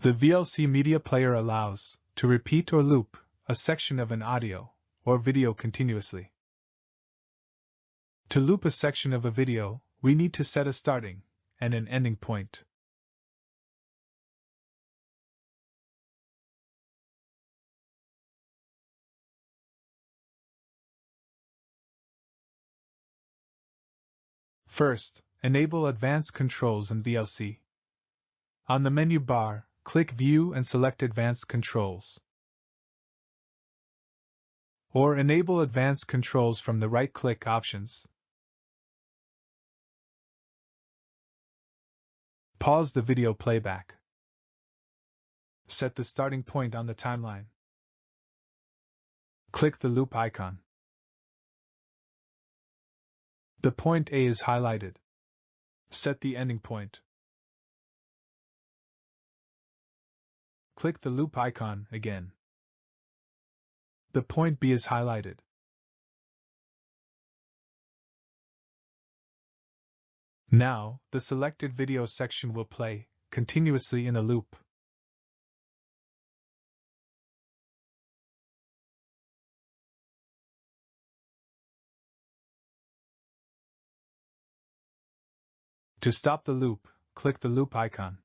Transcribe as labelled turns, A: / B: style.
A: The VLC Media Player allows to repeat or loop a section of an audio or video continuously. To loop a section of a video, we need to set a starting and an ending point. First, enable Advanced Controls in VLC. On the menu bar, click View and select Advanced Controls. Or enable Advanced Controls from the right-click Options. Pause the video playback. Set the starting point on the timeline. Click the loop icon. The point A is highlighted. Set the ending point. Click the loop icon again. The point B is highlighted. Now, the selected video section will play continuously in a loop. To stop the loop, click the loop icon.